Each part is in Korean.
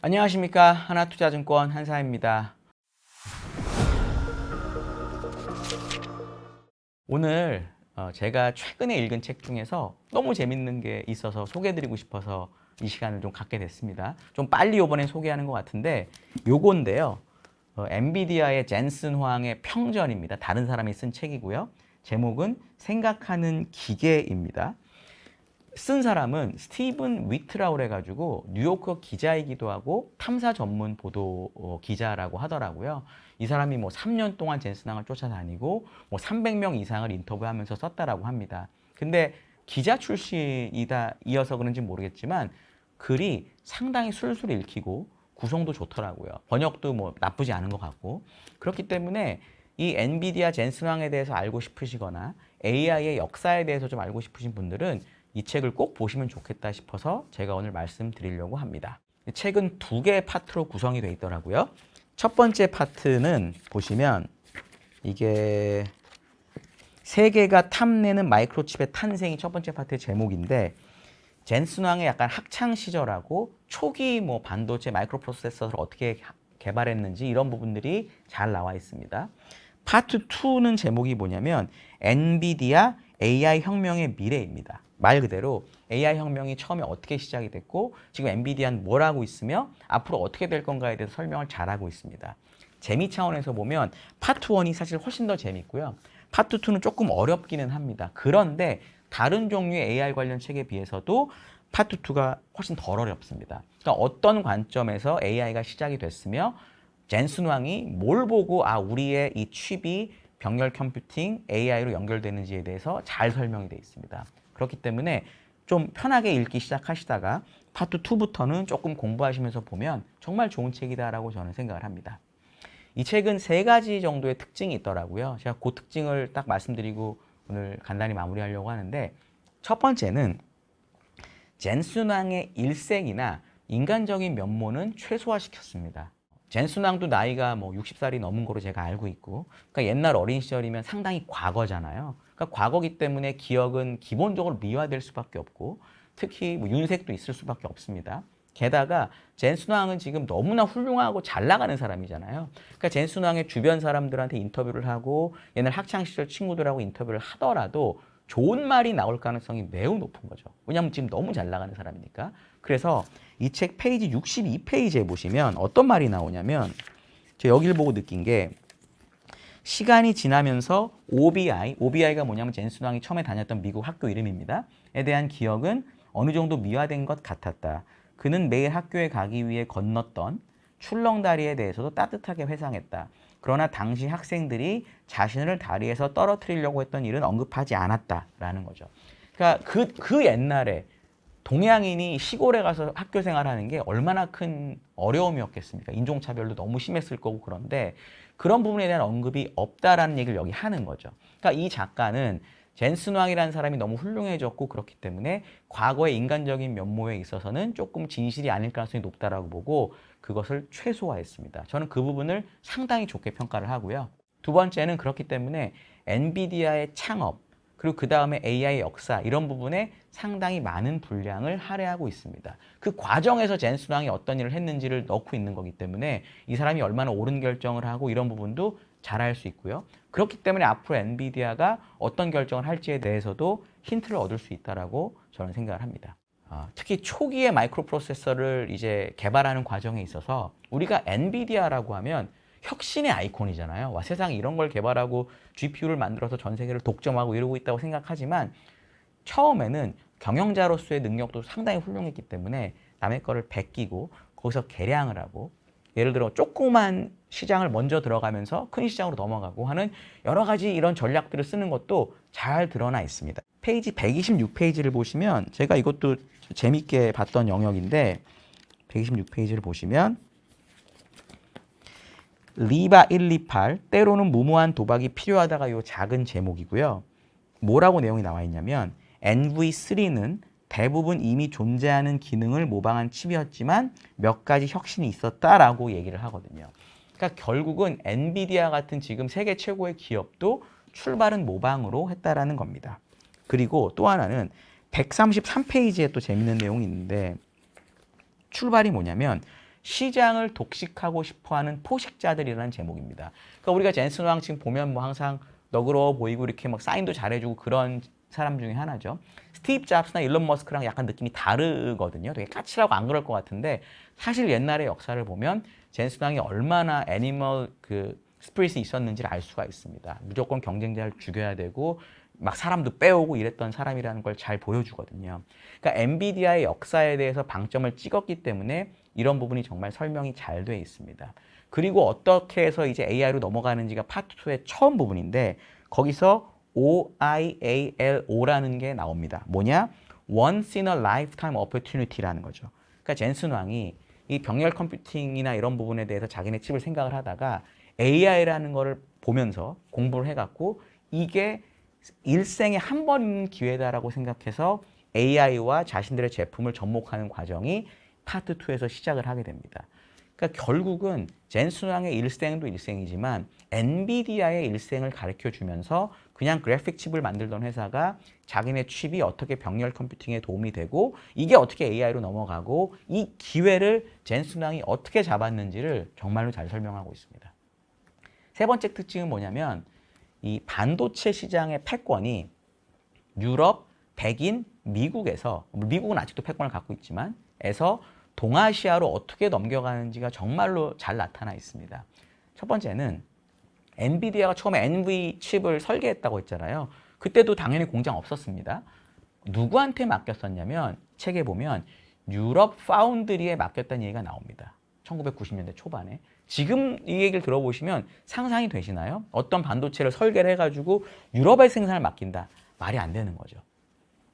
안녕하십니까. 하나투자증권 한사입니다. 오늘 제가 최근에 읽은 책 중에서 너무 재밌는 게 있어서 소개해드리고 싶어서 이 시간을 좀 갖게 됐습니다. 좀 빨리 이번에 소개하는 것 같은데 요건데요. 엔비디아의 젠슨 황의 평전입니다. 다른 사람이 쓴 책이고요. 제목은 생각하는 기계입니다. 쓴 사람은 스티븐 위트라고 그래가지고 뉴요커 기자이기도 하고 탐사 전문 보도 기자라고 하더라고요. 이 사람이 뭐 3년 동안 젠슨왕을 쫓아다니고 뭐 300명 이상을 인터뷰하면서 썼다라고 합니다. 근데 기자 출신이다 이어서 그런지 모르겠지만 글이 상당히 술술 읽히고 구성도 좋더라고요. 번역도 뭐 나쁘지 않은 것 같고 그렇기 때문에 이 엔비디아 젠슨왕에 대해서 알고 싶으시거나 AI의 역사에 대해서 좀 알고 싶으신 분들은 이 책을 꼭 보시면 좋겠다 싶어서 제가 오늘 말씀드리려고 합니다. 이 책은 두 개의 파트로 구성이 되어 있더라고요. 첫 번째 파트는 보시면 이게 세계가 탐내는 마이크로칩의 탄생이 첫 번째 파트의 제목인데 젠슨 왕의 약간 학창 시절하고 초기 뭐 반도체 마이크로 프로세서를 어떻게 개발했는지 이런 부분들이 잘 나와 있습니다. 파트 2는 제목이 뭐냐면 엔비디아 AI 혁명의 미래입니다. 말 그대로 AI 혁명이 처음에 어떻게 시작이 됐고 지금 엔비디아는 뭘 하고 있으며 앞으로 어떻게 될 건가에 대해서 설명을 잘하고 있습니다. 재미 차원에서 보면 파트 1이 사실 훨씬 더 재밌고요. 파트 2는 조금 어렵기는 합니다. 그런데 다른 종류의 AI 관련 책에 비해서도 파트 2가 훨씬 덜 어렵습니다. 그러니까 어떤 관점에서 AI가 시작이 됐으며 젠슨 왕이 뭘 보고 우리의 이 칩이 병렬 컴퓨팅, AI로 연결되는지에 대해서 잘 설명이 되어 있습니다. 그렇기 때문에 좀 편하게 읽기 시작하시다가 파트 2부터는 조금 공부하시면서 보면 정말 좋은 책이다라고 저는 생각을 합니다. 이 책은 세 가지 정도의 특징이 있더라고요. 제가 그 특징을 딱 말씀드리고 오늘 간단히 마무리하려고 하는데 첫 번째는 젠슨 왕의 일생이나 인간적인 면모는 최소화시켰습니다. 젠슨 왕도 나이가 뭐 60살이 넘은 거로 제가 알고 있고 그러니까 옛날 어린 시절이면 상당히 과거잖아요. 그러니까 과거기 때문에 기억은 기본적으로 미화될 수밖에 없고 특히 뭐 윤색도 있을 수밖에 없습니다. 게다가 젠슨 왕은 지금 너무나 훌륭하고 잘 나가는 사람이잖아요. 그러니까 젠슨 왕의 주변 사람들한테 인터뷰를 하고 옛날 학창시절 친구들하고 인터뷰를 하더라도 좋은 말이 나올 가능성이 매우 높은 거죠. 왜냐하면 지금 너무 잘 나가는 사람이니까. 그래서 이 책 페이지 62페이지에 보시면 어떤 말이 나오냐면 제가 여기를 보고 느낀 게 시간이 지나면서 OBI가 뭐냐면 젠슨 왕이 처음에 다녔던 미국 학교 이름입니다. 에 대한 기억은 어느 정도 미화된 것 같았다. 그는 매일 학교에 가기 위해 건넜던 출렁다리에 대해서도 따뜻하게 회상했다. 그러나 당시 학생들이 자신을 다리에서 떨어뜨리려고 했던 일은 언급하지 않았다라는 거죠. 그러니까 그 옛날에 동양인이 시골에 가서 학교 생활하는 게 얼마나 큰 어려움이었겠습니까? 인종차별도 너무 심했을 거고 그런데 그런 부분에 대한 언급이 없다라는 얘기를 여기 하는 거죠. 그러니까 이 작가는 젠슨 왕이라는 사람이 너무 훌륭해졌고 그렇기 때문에 과거의 인간적인 면모에 있어서는 조금 진실이 아닐 가능성이 높다라고 보고 그것을 최소화했습니다. 저는 그 부분을 상당히 좋게 평가를 하고요. 두 번째는 그렇기 때문에 엔비디아의 창업 그리고 그 다음에 AI 역사 이런 부분에 상당히 많은 분량을 할애하고 있습니다. 그 과정에서 젠슨 왕이 어떤 일을 했는지를 넣고 있는 거기 때문에 이 사람이 얼마나 옳은 결정을 하고 이런 부분도 잘 알 수 있고요. 그렇기 때문에 앞으로 엔비디아가 어떤 결정을 할지에 대해서도 힌트를 얻을 수 있다라고 저는 생각을 합니다. 특히 초기의 마이크로 프로세서를 이제 개발하는 과정에 있어서 우리가 엔비디아라고 하면 혁신의 아이콘이잖아요. 와, 세상에 이런 걸 개발하고 GPU를 만들어서 전 세계를 독점하고 이러고 있다고 생각하지만 처음에는 경영자로서의 능력도 상당히 훌륭했기 때문에 남의 거를 베끼고 거기서 개량을 하고 예를 들어 조그만 시장을 먼저 들어가면서 큰 시장으로 넘어가고 하는 여러 가지 이런 전략들을 쓰는 것도 잘 드러나 있습니다. 페이지 126페이지를 보시면 제가 이것도 재밌게 봤던 영역인데 126페이지를 보시면 리바 128 때로는 무모한 도박이 필요하다가 요 작은 제목이고요. 뭐라고 내용이 나와 있냐면 NV3는 대부분 이미 존재하는 기능을 모방한 칩이었지만 몇 가지 혁신이 있었다라고 얘기를 하거든요. 그러니까 결국은 엔비디아 같은 지금 세계 최고의 기업도 출발은 모방으로 했다라는 겁니다. 그리고 또 하나는 133페이지에 또 재밌는 내용이 있는데 출발이 뭐냐면 시장을 독식하고 싶어하는 포식자들이라는 제목입니다. 그러니까 우리가 젠슨 황 지금 보면 뭐 항상 너그러워 보이고 이렇게 막 사인도 잘해주고 그런 사람 중에 하나죠. 스티브 잡스나 일론 머스크랑 약간 느낌이 다르거든요. 되게 까칠하고 안 그럴 것 같은데 사실 옛날의 역사를 보면 젠슨 황이 얼마나 애니멀 스피릿이 있었는지를 알 수가 있습니다. 무조건 경쟁자를 죽여야 되고 막 사람도 빼오고 이랬던 사람이라는 걸 잘 보여주거든요. 그러니까 엔비디아의 역사에 대해서 방점을 찍었기 때문에 이런 부분이 정말 설명이 잘 돼 있습니다. 그리고 어떻게 해서 이제 AI로 넘어가는지가 파트 2의 처음 부분인데 거기서 OIALO라는 게 나옵니다. 뭐냐? Once in a lifetime opportunity라는 거죠. 그러니까 젠슨 황이 이 병렬 컴퓨팅이나 이런 부분에 대해서 자기네 칩을 생각을 하다가 AI라는 거를 보면서 공부를 해갖고 이게 일생에 한 번 있는 기회다라고 생각해서 AI와 자신들의 제품을 접목하는 과정이 파트 2에서 시작을 하게 됩니다. 그러니까 결국은 젠슨 황의 일생도 일생이지만 엔비디아의 일생을 가르쳐 주면서 그냥 그래픽 칩을 만들던 회사가 자기네 칩이 어떻게 병렬 컴퓨팅에 도움이 되고 이게 어떻게 AI로 넘어가고 이 기회를 젠슨 황이 어떻게 잡았는지를 정말로 잘 설명하고 있습니다. 세 번째 특징은 뭐냐면 이 반도체 시장의 패권이 유럽, 백인, 미국에서 미국은 아직도 패권을 갖고 있지만 에서 동아시아로 어떻게 넘겨가는지가 정말로 잘 나타나 있습니다. 첫 번째는 엔비디아가 처음에 NV 칩을 설계했다고 했잖아요. 그때도 당연히 공장 없었습니다. 누구한테 맡겼었냐면 책에 보면 유럽 파운드리에 맡겼다는 얘기가 나옵니다. 1990년대 초반에. 지금 이 얘기를 들어보시면 상상이 되시나요? 어떤 반도체를 설계를 해가지고 유럽에 생산을 맡긴다. 말이 안 되는 거죠.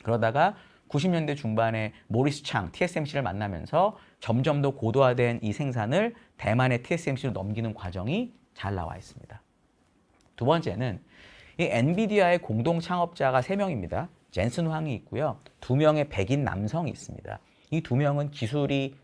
그러다가 90년대 중반에 모리스 창, TSMC를 만나면서 점점 더 고도화된 이 생산을 대만의 TSMC로 넘기는 과정이 잘 나와 있습니다. 두 번째는 이 엔비디아의 공동 창업자가 3명입니다. 젠슨 황이 있고요. 2명의 백인 남성이 있습니다. 이 2명은 기술이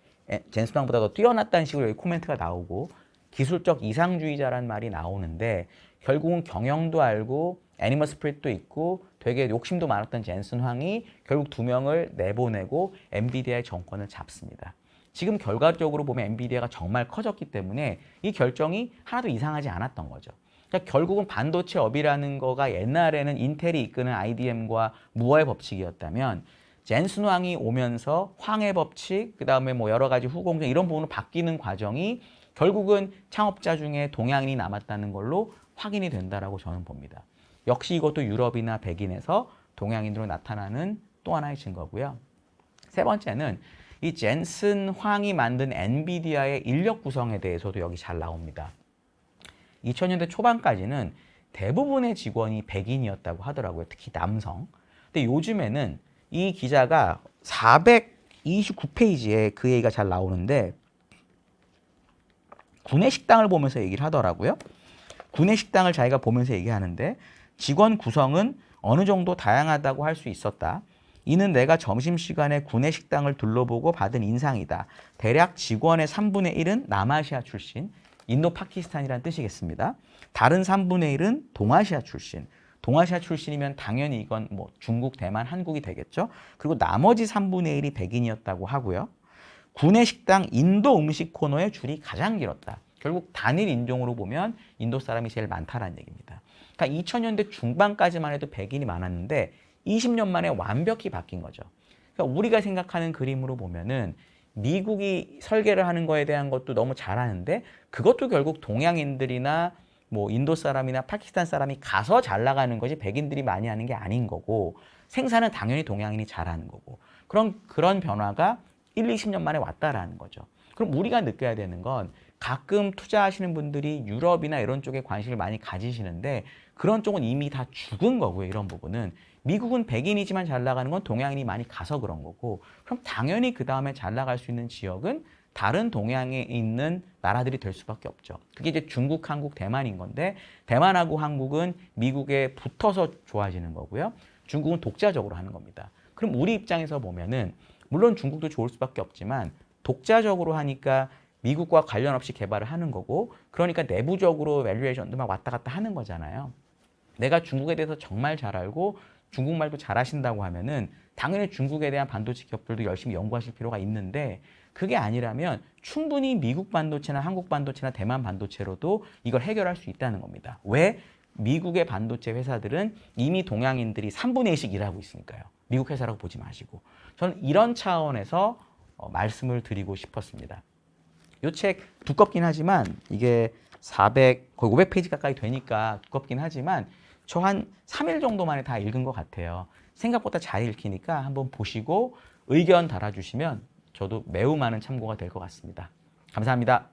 젠슨 황보다 더 뛰어났다는 식으로 여기 코멘트가 나오고 기술적 이상주의자란 말이 나오는데 결국은 경영도 알고 애니멀 스피릿도 있고 되게 욕심도 많았던 젠슨 황이 결국 2명을 내보내고 엔비디아의 정권을 잡습니다. 지금 결과적으로 보면 엔비디아가 정말 커졌기 때문에 이 결정이 하나도 이상하지 않았던 거죠. 그러니까 결국은 반도체 업이라는 거가 옛날에는 인텔이 이끄는 IDM과 무어의 법칙이었다면 젠슨 황이 오면서 황해 법칙, 그다음에 뭐 여러 가지 후공정 이런 부분으로 바뀌는 과정이 결국은 창업자 중에 동양인이 남았다는 걸로 확인이 된다라고 저는 봅니다. 역시 이것도 유럽이나 백인에서 동양인으로 나타나는 또 하나의 증거고요. 세 번째는 이 젠슨 황이 만든 엔비디아의 인력 구성에 대해서도 여기 잘 나옵니다. 2000년대 초반까지는 대부분의 직원이 백인이었다고 하더라고요. 특히 남성. 근데 요즘에는 이 기자가 429페이지에 그 얘기가 잘 나오는데 구내식당을 보면서 얘기를 하더라고요. 구내식당을 자기가 보면서 얘기하는데 직원 구성은 어느 정도 다양하다고 할 수 있었다. 이는 내가 점심시간에 구내식당을 둘러보고 받은 인상이다. 대략 직원의 3분의 1은 남아시아 출신, 인도 파키스탄이라는 뜻이겠습니다. 다른 3분의 1은 동아시아 출신. 동아시아 출신이면 당연히 이건 뭐 중국, 대만, 한국이 되겠죠. 그리고 나머지 3분의 1이 백인이었다고 하고요. 구내식당 인도 음식 코너의 줄이 가장 길었다. 결국 단일 인종으로 보면 인도 사람이 제일 많다라는 얘기입니다. 그러니까 2000년대 중반까지만 해도 백인이 많았는데 20년 만에 완벽히 바뀐 거죠. 그러니까 우리가 생각하는 그림으로 보면은 미국이 설계를 하는 거에 대한 것도 너무 잘하는데 그것도 결국 동양인들이나 뭐 인도 사람이나 파키스탄 사람이 가서 잘 나가는 것이 백인들이 많이 하는 게 아닌 거고 생산은 당연히 동양인이 잘하는 거고 그런 변화가 1, 20년 만에 왔다라는 거죠. 그럼 우리가 느껴야 되는 건 가끔 투자하시는 분들이 유럽이나 이런 쪽에 관심을 많이 가지시는데 그런 쪽은 이미 다 죽은 거고요. 이런 부분은. 미국은 백인이지만 잘 나가는 건 동양인이 많이 가서 그런 거고 그럼 당연히 그 다음에 잘 나갈 수 있는 지역은 다른 동양에 있는 나라들이 될 수밖에 없죠. 그게 이제 중국, 한국, 대만인 건데 대만하고 한국은 미국에 붙어서 좋아지는 거고요. 중국은 독자적으로 하는 겁니다. 그럼 우리 입장에서 보면은 물론 중국도 좋을 수밖에 없지만 독자적으로 하니까 미국과 관련 없이 개발을 하는 거고 그러니까 내부적으로 밸류에이션도 막 왔다 갔다 하는 거잖아요. 내가 중국에 대해서 정말 잘 알고 중국말도 잘하신다고 하면은 당연히 중국에 대한 반도체 기업들도 열심히 연구하실 필요가 있는데 그게 아니라면 충분히 미국 반도체나 한국 반도체나 대만 반도체로도 이걸 해결할 수 있다는 겁니다. 왜? 미국의 반도체 회사들은 이미 동양인들이 3분의 1씩 일하고 있으니까요. 미국 회사라고 보지 마시고. 저는 이런 차원에서 말씀을 드리고 싶었습니다. 이 책 두껍긴 하지만 이게 400, 거의 500페이지 가까이 되니까 두껍긴 하지만 저 한 3일 정도 만에 다 읽은 것 같아요. 생각보다 잘 읽히니까 한번 보시고 의견 달아주시면 저도 매우 많은 참고가 될 것 같습니다. 감사합니다.